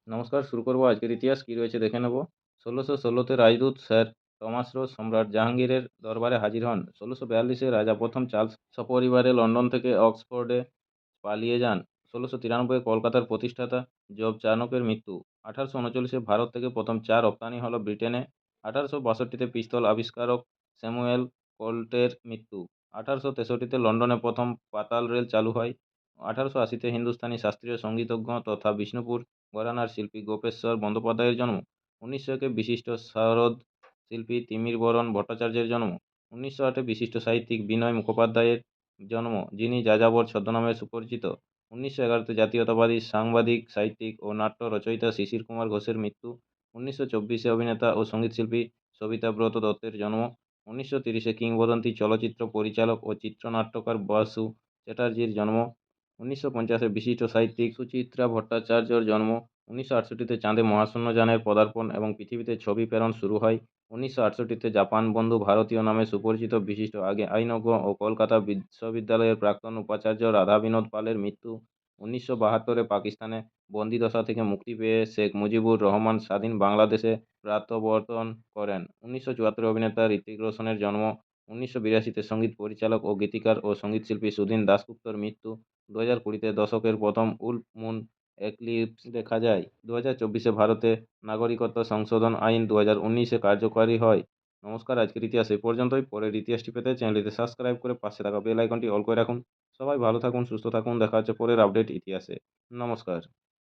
নমস্কার, শুরু করব আজকের ইতিহাস কি রয়েছে দেখে নেব। ১৬১৬তে রাজদূত স্যার টমাস রো সম্রাট জাহাঙ্গীরের দরবারে হাজির হন। ১৬৪২-এ রাজা প্রথম চার্লস সপরিবারে লন্ডন থেকে অক্সফোর্ডে পালিয়ে যান। ১৬৯৩-এ কলকাতার প্রতিষ্ঠাতা জব চাণক্যের মৃত্যু। ১৮৩৯-এ ভারত থেকে প্রথম চা রপ্তানি হল ব্রিটেনে। ১৮৬২-তে পিস্তল আবিষ্কারক স্যামুয়েল কোল্টের মৃত্যু। ১৮৬৩-তে লন্ডনে প্রথম পাতাল রেল চালু হয়। ১৮৮০-তে হিন্দুস্তানি শাস্ত্রীয় সঙ্গীতজ্ঞ তথা বিষ্ণুপুর ঘরানার শিল্পী গোপেশ্বর বন্দ্যোপাধ্যায়ের জন্ম। ১৯০০-কে বিশিষ্ট সরোদ শিল্পী তিমির বরণ ভট্টাচার্যের জন্ম। ১৯০৮-এ বিশিষ্ট সাহিত্যিক বিনয় মুখোপাধ্যায়ের জন্ম, যিনি যাযাবর ছদ্মনামে সুপরিচিত। ১৯১১-তে জাতীয়তাবাদী সাংবাদিক, সাহিত্যিক ও নাট্য রচয়িতা শিশির কুমার ঘোষের মৃত্যু। ১৯২৪-এ অভিনেতা ও সঙ্গীতশিল্পী সবিতাব্রত দত্তের জন্ম। ১৯৩০-এ কিংবদন্তি চলচ্চিত্র পরিচালক ও চিত্রনাট্যকার বসু চ্যাটার্জির জন্ম। ১৯৫০-এ বিশিষ্ট সাহিত্যিক সুচিত্রা ভট্টাচার্যর জন্ম। ১৯৬৮-তে চাঁদে মহাশূন্যযানের পদার্পণ এবং পৃথিবীতে ছবি প্রেরণ শুরু হয়। ১৯৬৮-তে জাপান বন্ধু ভারতীয় নামে সুপরিচিত বিশিষ্ট আইনজ্ঞ ও কলকাতা বিশ্ববিদ্যালয়ের প্রাক্তন উপাচার্য রাধা বিনোদ পালের মৃত্যু। ১৯৭২-এ পাকিস্তানে বন্দিদশা থেকে মুক্তি পেয়ে শেখ মুজিবুর রহমান স্বাধীন বাংলাদেশে প্রত্যাবর্তন করেন। ১৯৭৪-এ অভিনেতা ঋত্বিক রোশনের জন্ম। ১৯৮২-তে সঙ্গীত পরিচালক ও গীতিকার ও সঙ্গীতশিল্পী সুধীন দাশগুপ্তর মৃত্যু। ২০২০-তে দশকের প্রথম ফুল মুন এক্লিপস দেখা যায়। ২০২৪-এ ভারতে নাগরিকত্ব সংশোধন আইন ২০১৯-এ কার্যকরী হয়। নমস্কার, আজকের ইতিহাস এই পর্যন্তই। পরের ইতিহাসটি পেতে চ্যানেলটিতে সাবস্ক্রাইব করে পাশে থাকা বেল আইকনটি অল করে রাখুন। সবাই ভালো থাকুন, সুস্থ থাকুন। দেখা হচ্ছে পরের আপডেট ইতিহাসে। নমস্কার।